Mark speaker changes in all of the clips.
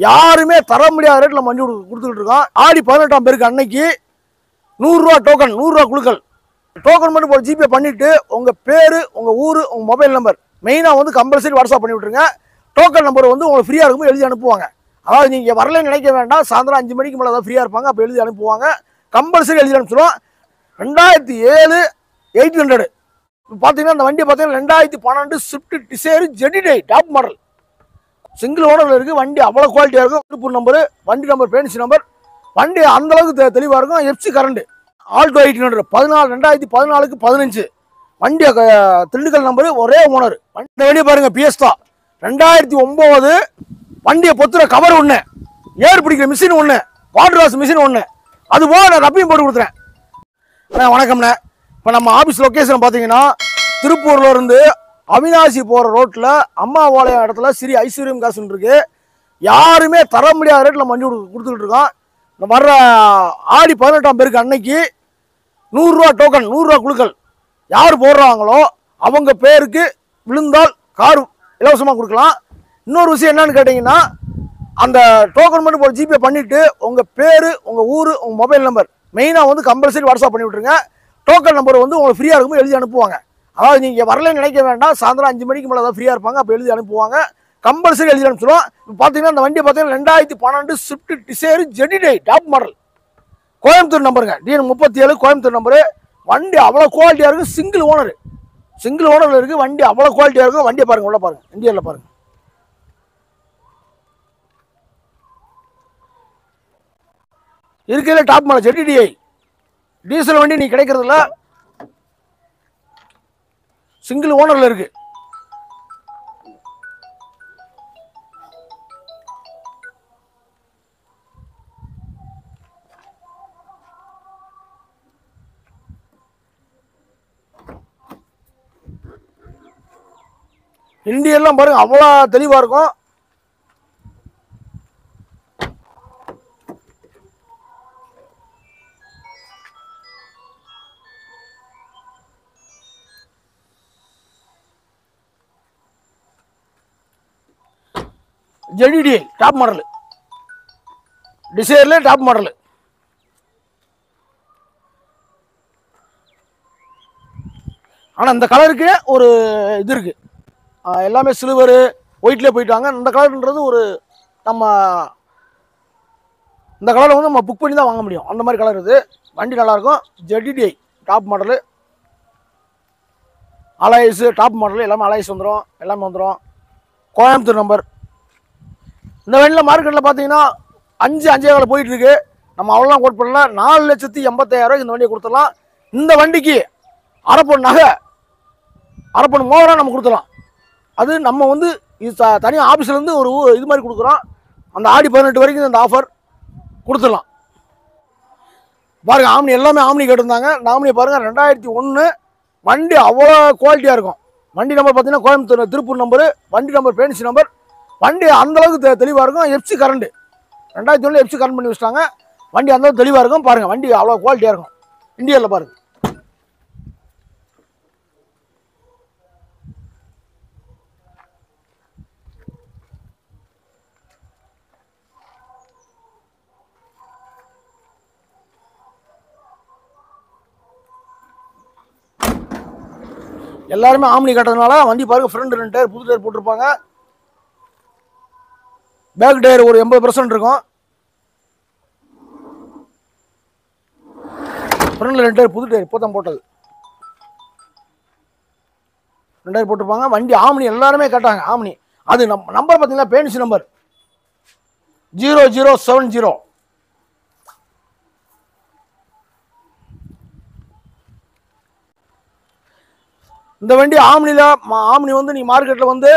Speaker 1: யாருமே தர முடியாத ரேட்டில் வண்டி கொடுத்துக்கிட்டு இருக்கோம். ஆடி 18ஆம் பேருக்கு அன்னைக்கு 100 ரூபா டோக்கன், 100 ரூபா குழுக்கள். டோக்கன் மட்டும் போய் ஜிபே பண்ணிவிட்டு உங்கள் பேர், உங்கள் ஊர், உங்கள் மொபைல் நம்பர் மெயினாக வந்து கம்பல்சரி வாட்ஸ்அப் பண்ணி விட்ருங்க. டோக்கன் நம்பர் வந்து உங்களுக்கு ஃப்ரீயாக இருக்கும்போது எழுதி அனுப்புவாங்க. அதாவது நீங்கள் வரலன்னு நினைக்க வேண்டாம். சாயந்தரம் 5 மணிக்கு மேலே தான் ஃப்ரீயாக இருப்பாங்க. அப்போ எழுதி அனுப்புவாங்க. கம்பல்சரி எழுதி அனுப்பிச்சிடுவோம். 2007 800 பார்த்தீங்கன்னா அந்த வண்டி பார்த்தீங்கன்னா 2012 Swift Dzire JTDI top model single ஓனரில் இருக்குது. வண்டி அவ்வளோ குவாலிட்டியாக இருக்கும். திருப்பூர் நம்பரு, வண்டி நம்பர், பேன்சி நம்பர், வண்டி அந்தளவுக்கு தெளிவாக இருக்கும். எஃப்சி கரண்ட் ஆல்டோ 800 2014க்கு 15 வண்டி திண்டுக்கல் நம்பரு, ஒரே ஓனர். இந்த வண்டியை பாருங்கள், பிஎஸ்டா 2009 வண்டியை பொத்துற கவர் ஒன்று, ஏர் பிடிக்கிற மிஷின் ஒன்று, வாட்டர் வாஷ் மிஷின் ஒன்று, அது போக நான் ரப்பியும் போட்டு கொடுத்துறேன். அண்ணா வணக்கம்ண்ணே. இப்போ நம்ம ஆஃபீஸ் லொக்கேஷன் பார்த்தீங்கன்னா திருப்பூர்ல இருந்து அவினாசி போகிற ரோட்டில் அம்மாபாளையம் இடத்துல ஸ்ரீ ஐஸ்வர்யம் காசுன்னு இருக்கு. யாருமே தர முடியாத ரேட்டில் வண்டி கொடுத்துக்கிட்டு இருக்கோம். வர்ற ஆடி 18ஆம் பேருக்கு அன்னைக்கு 100 ரூபா டோக்கன், 100 ரூபா குழுக்கள். யார் போடுறாங்களோ அவங்க பேருக்கு விழுந்தால் கார் இலவசமாக கொடுக்கலாம். இன்னொரு விஷயம் என்னன்னு கேட்டிங்கன்னா, அந்த டோக்கன் மட்டும் போய் ஜிபே பண்ணிவிட்டு உங்கள் பேர், உங்கள் ஊர், உங்கள் மொபைல் நம்பர் மெயினாக வந்து கம்பல்சரி வாட்ஸ்அப் பண்ணி விட்ருங்க. டோக்கன் நம்பர் வந்து உங்களுக்கு ஃப்ரீயாக இருக்கும்போது எழுதி அனுப்புவாங்க. அதாவது நீங்கள் வரலன்னு நினைக்க வேண்டாம். சாயந்தரம் 5 மணிக்கு மேலே தான் ஃப்ரீயாக இருப்பாங்க. அப்போ எழுதி அனுப்புவாங்க. கம்பல்சரி எழுதி அனுப்பிச்சிடுவோம். இப்போ பார்த்தீங்கன்னா அந்த வண்டி பார்த்தீங்கன்னா 2012 Swift Dzire JTDI top model Coimbatore நம்பருங்க, DN 37 கோயம்புத்தூர் நம்பரு. வண்டி அவ்வளோ குவாலிட்டியாக இருக்கும். சிங்கிள் ஓனரில் இருக்குது. வண்டி அவ்வளோ குவாலிட்டியாக இருக்கும். வண்டியை பாருங்கள், உள்ள பாருங்கள், இந்தியாவில் பாருங்கள். இருக்கிறதுல டாப் மாடல் ஜெடிடிஐ டீசல் வண்டி நீ கிடைக்கிறதுல சிங்கிள் ஓனரில் இருக்கு. இந்தியெல்லாம் பாருங்க, அவ்வளோ தெளிவாக இருக்கும். ஜெடிடி டாப் மாடல், டிசைர்ல டாப் மாடல். ஆனால் இந்த கலருக்கு ஒரு இது இருக்கு. எல்லாமே சில்வரு ஒயிட்லேயே போயிட்டாங்க. இந்த கலர்ன்றது ஒரு நம்ம இந்த கலரை வந்து நம்ம புக் பண்ணி தான் வாங்க முடியும். அந்த மாதிரி கலர் இது. வண்டி நல்லாயிருக்கும். JTDI top model, alloys top model, எல்லாமே அலாய்ஸ் வந்துடும், எல்லாமே வந்துடும். கோயம்புத்தூர் நம்பர். இந்த வண்டியில் மார்க்கெட்டில் பார்த்தீங்கன்னா 5,500 போயிட்டுருக்கு. நம்ம அவ்வளோதான் கோட் பண்ணல. 4,85,000 இந்த வண்டியை கொடுத்துடலாம். இந்த வண்டிக்கு அரைப்பொன் நகை, அரைப்பொன் மோதிரம் நம்ம கொடுத்துடலாம். அது நம்ம வந்து இது தனியாக ஆஃபீஸ்லேருந்து ஒரு இது மாதிரி கொடுக்குறோம். அந்த ஆடி 18 வரைக்கும் இந்த ஆஃபர் கொடுத்துடலாம். பாருங்கள், ஆம்னி எல்லாமே ஆம்னி கேட்டிருந்தாங்க. இந்த ஆம்னியை பாருங்கள், 2001 வண்டி அவ்வளோ குவாலிட்டியாக இருக்கும். வண்டி நம்பர் பார்த்தீங்கன்னா கோயம்புத்தூர் திருப்பூர் நம்பரு, வண்டி நம்பர், பேன்சி நம்பர், வண்டி அந்தளவுக்கு தெளிவாக இருக்கும். எஃப்சி கரண்ட் 2001 எஃப்சி கரண்ட் பண்ணி வச்சுட்டாங்க. வண்டி அந்தளவுக்கு தெளிவாக இருக்கும். பாருங்கள், வண்டி அவ்வளோ குவாலிட்டியாக இருக்கும். இந்தியாவில் பாருங்கள். எல்லாருமே ஆம்னி கட்டுறதுனால வண்டி பாருங்கள். ஃப்ரண்ட் 2 டயர் புது டயர் போட்டிருப்பாங்க. பேக் டயர் ஒரு 80% இருக்கும். ஃப்ரண்ட்ல 2 டயர் புது டயர் இப்போ தான் போட்டது. 2 டயர் போட்டிருப்பாங்க. வண்டி ஆம்னி எல்லாருமே கேட்டாங்க. ஆம்னி அது நம்பர் பார்த்தீங்கன்னா பேன்சி நம்பர் 0070. இந்த வண்டி ஆம்னி வந்து நீ மார்க்கெட்டில் வந்து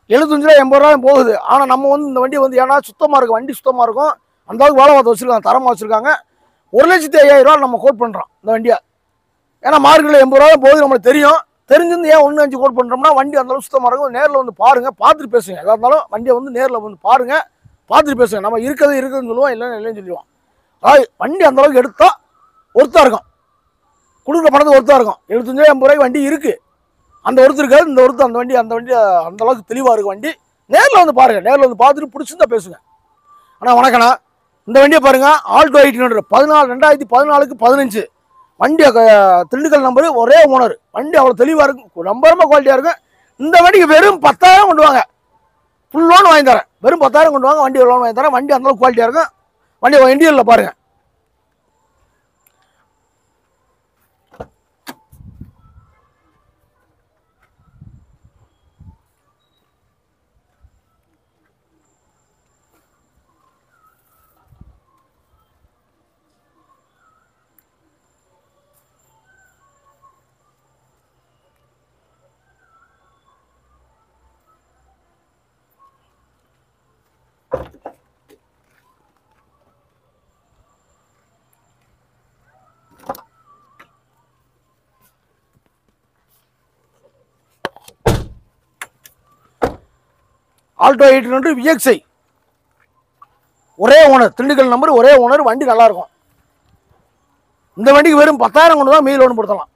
Speaker 1: 75 ரூபா 80 ரூபாயும் போகுது. ஆனால் நம்ம வந்து இந்த வண்டி வந்து ஏன்னா சுத்தமாக இருக்கும். வண்டி சுத்தமாக இருக்கும். அந்த அளவுக்கு வேலை பார்த்து வச்சுருக்காங்க, தரமாக வச்சுருக்காங்க. 1,05,000 நம்ம கோட் பண்ணுறோம் இந்த வண்டியை. ஏன்னா மார்க்கெட்டில் 80 ரூபா போகுது, நம்மளுக்கு தெரியும். தெரிஞ்சிருந்து ஏன் 1,5 கோட் பண்ணுறோம்னா வண்டி அந்தளவுக்கு சுத்தமாக இருக்கும். நேரில் வந்து பாருங்கள், பார்த்துட்டு பேசுங்க. எதாக இருந்தாலும் வண்டியை வந்து நேரில் வந்து பாருங்கள், பார்த்துட்டு பேசுங்க. நம்ம இருக்குதுன்னு சொல்லுவோம், இல்லைன்னு சொல்லுவோம். அதாவது வண்டி அந்தளவுக்கு எடுத்தால் ஒருத்தாக இருக்கும். கொடுக்குற பணத்துக்கு ஒருத்தாக இருக்கும். 75 ரூபா 80 ரூபாய்க்கு வண்டி இருக்குது. அந்த ஒருத்தர் இருக்காது, இந்த ஒருத்தர் அந்த வண்டி அந்த அளவுக்கு தெளிவாக இருக்கும். வண்டி நேரில் வந்து பாருங்கள். நேரில் வந்து பார்த்துட்டு பிடிச்சிருந்தா பேசுங்க. அண்ணா வணக்கண்ணா. இந்த வண்டியை பாருங்கள், ஆல்டோ 1800 2014க்கு 15 வண்டி திண்டுக்கல் நம்பரு, ஒரே ஓனர். வண்டி அவ்வளோ தெளிவாக இருக்கும், ரொம்ப ரொம்ப குவாலிட்டியாக இருக்கும். இந்த வண்டிக்கு வெறும் 10,000 கொண்டு வாங்க, ஃபுல் லோன் வாங்கி தரேன். வெறும் 10,000 கொண்டு வாங்க, வண்டி லோன் வாங்கி தரேன். வண்டி அந்தளவுக்கு குவாலிட்டியாக இருக்கும். வண்டி இன்டீரியரில் பாருங்கள். ஆல்டோ 1800 VXI, ஒரே ஓனர், திண்டுக்கல் நம்பர், ஒரே ஓனர். வண்டி நல்லா இருக்கும். இந்த வண்டிக்கு வெறும் 10,000 கொண்டு தான் மீதி லோன் கொடுத்தலாம்.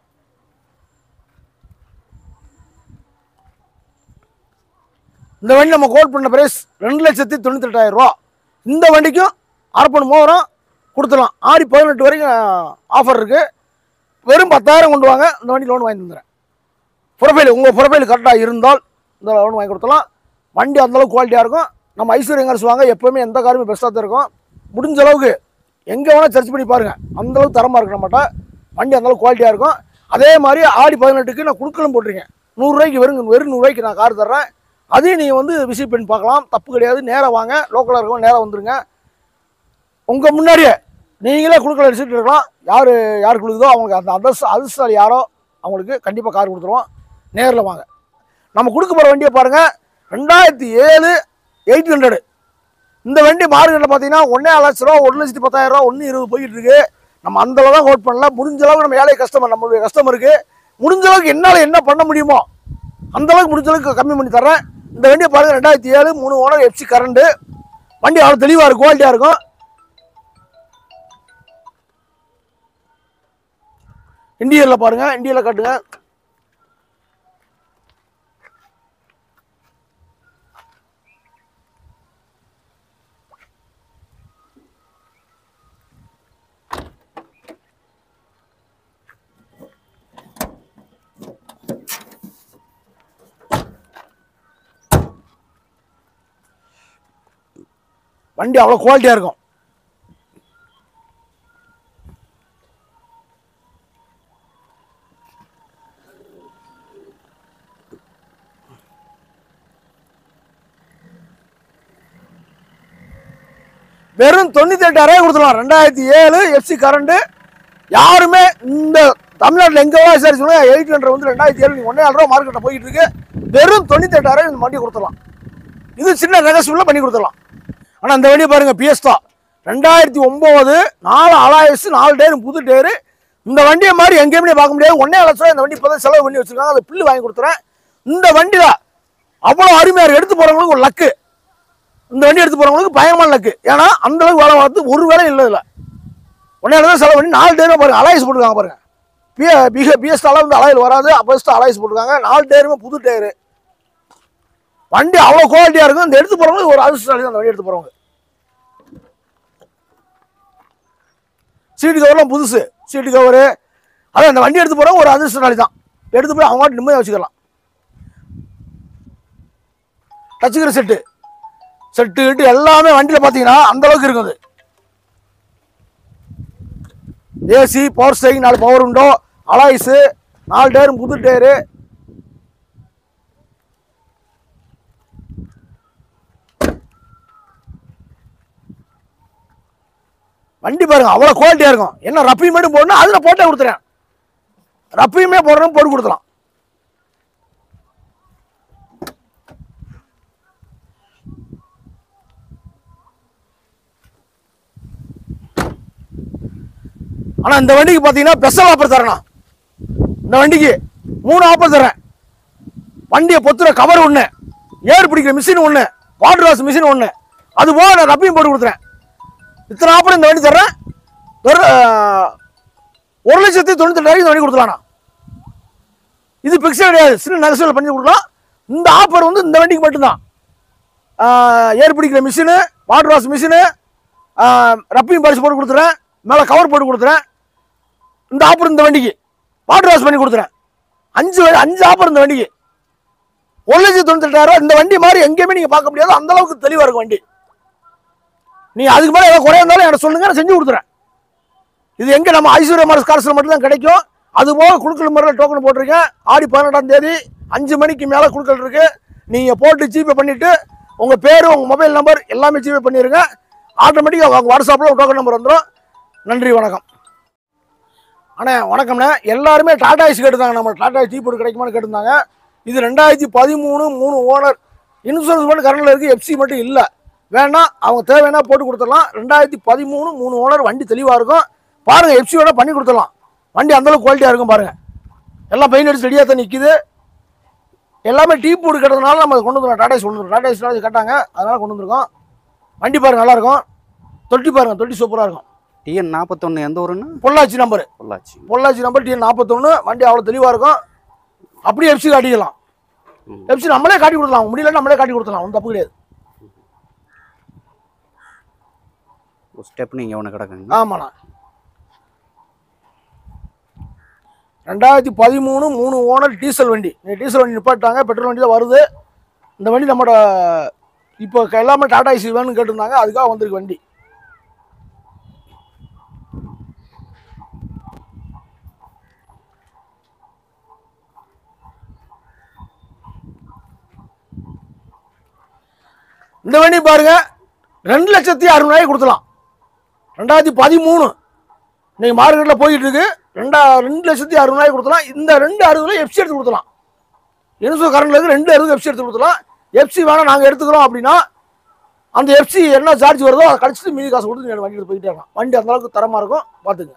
Speaker 1: இந்த வண்டி நம்ம கோட் பண்ண பிரைஸ் 2,98,000 ரூபா. இந்த வண்டிக்கும் அரப்பன் மோதிரம் கொடுத்துடலாம். ஆடி 18 வரைக்கும் ஆஃபர் இருக்குது. வெறும் 10,000 கொண்டு வாங்க, இந்த வண்டி லோன் வாங்கி தந்துடுறேன். ப்ரொஃபைல் உங்கள் ப்ரொஃபைல் கரெக்டாக இருந்தால் இந்த லோன் வாங்கி கொடுத்துலாம். வண்டி அந்தளவுக்கு குவாலிட்டியாக இருக்கும். நம்ம ஐஸ்வர்யங்கர்ஸ் வாங்க, எப்போவுமே எந்த காருமே பெஸ்ட்டாக தான் இருக்கும். முடிஞ்ச அளவுக்கு எங்கே வேணால் சர்ச் பண்ணி பாருங்கள், அந்தளவுக்கு தரமாக இருக்க மாட்டேன். வண்டி அந்தளவுக்கு குவாலிட்டியாக இருக்கும். அதே மாதிரி ஆடி 18க்கு நான் குடுக்கலும் போட்டிருக்கேன். 100 ரூபாய்க்கு வெறும் 100 ரூபாய்க்கு நான் கார் தர்றேன். அதையும் நீங்கள் வந்து விசிட் பண்ணி பார்க்கலாம், தப்பு கிடையாது. நேராக வாங்க, லோக்கலாக இருக்கவங்க நேராக வந்துடுங்க. உங்கள் முன்னாடியே நீங்களே குடுக்கல ரிசிப்ட் இருக்கலாம். யார் கொடுக்குதோ அவங்களுக்கு அந்த அதிர்ஷ்டம் யாரோ அவங்களுக்கு கண்டிப்பாக கார் கொடுத்துருவோம். நேரில் வாங்க. நம்ம கொடுக்க போகிற வண்டியை பாருங்கள், 2007 800. இந்த வண்டி மார்க்கெட்டில் பார்த்தீங்கன்னா 1,00,000 ரூபா, 1,10,000 ரூபா, 1,20 போய்கிட்டு இருக்கு. நம்ம அந்தளவு தான் கோட் பண்ணல. முடிஞ்ச அளவுக்கு நம்ம ஏழை கஸ்டமர், நம்மளுடைய கஸ்டமருக்கு முடிஞ்ச அளவுக்கு என்னால் என்ன பண்ண முடியுமோ அந்தளவுக்கு முடிஞ்ச அளவுக்கு கம்மி பண்ணி தர்றேன். இந்த வண்டியை பாருங்கள், 2007 3 ஓனர் FC கரண்டு. வண்டி அவ்வளோ தெளிவாக இருக்கும், குவாலிட்டியாக இருக்கும். இன்டீரியரில் பாருங்கள், இன்டீரியரில் காட்டுங்க. வண்டி அவ்வளோ குவாலிட்டியாக இருக்கும். வெறும் 98,000 கொடுத்துடலாம். 2007 FC கரண்டு. யாருமே இந்த தமிழ்நாட்டில் எங்கே சார் சொல்லுங்கள், 800 வந்து 2007 1,000 ரூபா மார்க்கெட்டில் போயிட்டு இருக்கு. வெறும் 98,000 இந்த வண்டி கொடுத்துடலாம். இது சின்ன நெகசிபிளில் பண்ணி கொடுத்துடலாம். ஆனால் இந்த வண்டியை பாருங்கள், பியஸ்டா 2009 4 அலாய்ஸ் 4 டயரு புது டயரு. இந்த வண்டியை மாதிரி எங்கேயுமே பார்க்க முடியாது. 1,00,000 இந்த வண்டி இப்போ தான் செலவு பண்ணி வச்சுருக்காங்க. அதை பில்லு வாங்கி கொடுத்துறேன். இந்த வண்டியில் அவ்வளோ அருமையாக இருக்குது. எடுத்து போகிறவங்களுக்கு ஒரு லக்கு. இந்த வண்டி எடுத்து போகிறவங்களுக்கு பயங்கரமான லக்கு. ஏன்னா அந்தளவுக்கு வேலை பார்த்து ஒரு வேலை இல்லை. இதில் 1,00,000 தான் செலவு பண்ணி 4 டயரும் பாருங்கள், அலாய்ஸ் போட்டுருக்காங்க பாருங்கள். பிஎஸ்டாலாம் வந்து அலாயில் வராது, அப்போஸ்ட்டு அலாய்ஸ் போட்டுருக்காங்க. 4 டயருமே புது டயரு. வண்டி அவ்வளோ குவாலிட்டியாக இருக்கும். இந்த எடுத்து போகிறவங்களுக்கு ஒரு அதிர்ஷ்டம். அந்த வண்டி எடுத்து போகிறவங்க சீட்டு கவர்லாம் புதுசு, சீட்டு கவரு. அதான் அந்த வண்டி எடுத்து போகிறவங்க ஒரு அதிர்ஷ்டசாலி தான். எடுத்து போய் அவங்க நிம்மதியாக வச்சுக்கலாம். டச்சுக்கிற செட்டு எல்லாமே வண்டியில் பார்த்தீங்கன்னா அந்தளவுக்கு இருக்குது. AC, power steering, 4 power window, alloys, 4 டயரும் புது டயரு. வண்டி பாருங்க, அவ்வளோ குவாலிட்டியாக இருக்கும். என்ன ரப்பையும் மட்டும் போடணும், அதில் போட்டே கொடுத்துறேன். ரப்பையுமே போடணும், போட்டு கொடுத்துலாம். ஆனால் இந்த வண்டிக்கு பார்த்தீங்கன்னா ஸ்பெஷல் ஆஃபர் தரேண்ணா. இந்த வண்டிக்கு 3 ஆஃபர் தரேன். வண்டியை பொத்துற கவர் ஒன்று, ஏர் பிடிக்கிற மிஷின் ஒன்று, வாட்டர் வாஷ் மிஷின் ஒன்று, அது போக நான் ரப்பையும் போட்டு கொடுத்துறேன். இத்தனை ஆஃபர் இந்த வண்டி தர்றேன். 1,98,000 இந்த வண்டி கொடுத்துலாண்ணா. இது பிக்சர் கிடையாது, சின்ன நெகசிபிள் பண்ணி கொடுக்கலாம். இந்த ஆஃபர் வந்து இந்த வண்டிக்கு மட்டும்தான். ஏர் பிடிக்கிற machine, water wash machine, rubbing polish போட்டு கொடுத்துறேன், மேலே கவர் போட்டு கொடுத்துறேன். இந்த ஆஃபர் இந்த வண்டிக்கு வாட்டர் வாஷ் பண்ணி கொடுத்துறேன். 5 ஆஃபர் இந்த வண்டிக்கு. 1,98,000. இந்த வண்டி மாதிரி எங்கேயுமே நீங்கள் பார்க்க முடியாது, அந்த அளவுக்கு தெளிவாக இருக்கும் வண்டி. நீங்கள் அதுக்கு மேலே ஏதாவது குறையா இருந்தாலும் எனக்கு சொல்லுங்க, நான் செஞ்சு கொடுத்துறேன். இது எங்கே நம்ம ஐஸ்வர்யா மார்ஸ் கார்ஸில் மட்டும்தான் கிடைக்கும். அதுபோக குழுக்கள் முறையில் டோக்கன் போட்டிருக்கேன். ஆடி 18ஆம் தேதி 5 மணிக்கு மேலே குழுக்கள் இருக்குது. நீங்கள் போட்டு ஜிபே பண்ணிவிட்டு உங்கள் பேர், உங்கள் மொபைல் நம்பர் எல்லாமே ஜிபே பண்ணிடுங்க. ஆட்டோமேட்டிக்காக வாட்ஸ்அப்பில் டோக்கன் நம்பர் வந்துடும். நன்றி, வணக்கம். அண்ணே வணக்கம்ண்ணே. எல்லாருமே டாடா ஏசி கேட்டுருந்தாங்க, நம்ம டாடா ஏசி டீ போட்டு கிடைக்குமான்னு கேட்டிருந்தாங்க. இது 2013 3 ஓனர். இன்சூரன்ஸ் மட்டும் கரண்டில் இருக்குது, எஃப்சி மட்டும் இல்லை. வேணா அவங்க தேவைன்னா போட்டு கொடுத்துடலாம். 2013 3 ஓனர். வண்டி தெளிவாக இருக்கும். பாருங்கள், எஃப்சி வேணால் பண்ணி கொடுத்துடலாம். வண்டி அந்தளவுக்கு குவாலிட்டியாக இருக்கும். பாருங்கள், எல்லாம் பெயிண்ட் அடிச்சு ரெடியாக தான் நிற்கிது. எல்லாமே டீ போட்டு கேட்டதுனால நம்ம கொண்டு வந்துடும். டாடா ஏசி கொண்டு வந்துடும். டாடா ஏசி கேட்டாங்க, அதனால் கொண்டு வந்துருக்கோம். வண்டி பாருங்கள், நல்லாயிருக்கும். தொட்டி பாருங்கள், தொட்டி சூப்பராக இருக்கும்.
Speaker 2: TN 41 எந்த ஊருன்னு?
Speaker 1: Pollachi number. Pollachi number TN 41. வண்டி அவ்வளோ தெளிவாக இருக்கும். அப்படியே எஃப்சி காட்டிக்கலாம். எஃப்சி நம்மளே காட்டி கொடுக்கலாம், முடியல நம்மளே காட்டி கொடுக்கலாம், ஒன்றும் தப்பு கிடையாது.
Speaker 2: ஒரு ஸ்டெப் நீங்கள் ஒன்று கிடக்குங்க.
Speaker 1: ஆமாண்ணா. 2013 3 ஓனர் டீசல் வண்டி. டீசல் வண்டி நிப்பாட்டாங்க, பெட்ரோல் வண்டி தான் வருது. இந்த வண்டி நம்மளோட இப்போ எல்லாமே டாடா ஏசி வேணும்னு கேட்டிருந்தாங்க, அதுக்காக வந்திருக்கு வண்டி. இந்த வண்டி பாருங்க, 2,60,000 கொடுக்கலாம். 2013 இன்னைக்கு மார்க்கெட்டில் போயிட்டு இருக்கு. 2,60,000 கொடுக்கலாம். இந்த 2,60,000 எஃப்சி எடுத்து கொடுக்கலாம். இன்சூரன்ஸ் கரண்டில் இருக்கு. 2,60,000 எஃப்சி எடுத்து கொடுக்கலாம். எஃப்சி வேணால் நாங்கள் எடுத்துக்கிறோம் அப்படின்னா அந்த எஃப்சி என்ன சார்ஜ் வருதோ அதை கழிச்சிட்டு மீதி காசு கொடுத்து வண்டி எடுத்து போயிட்டே இருக்கலாம். வண்டி அந்தளவுக்கு தரமாக இருக்கும், பார்த்துங்க.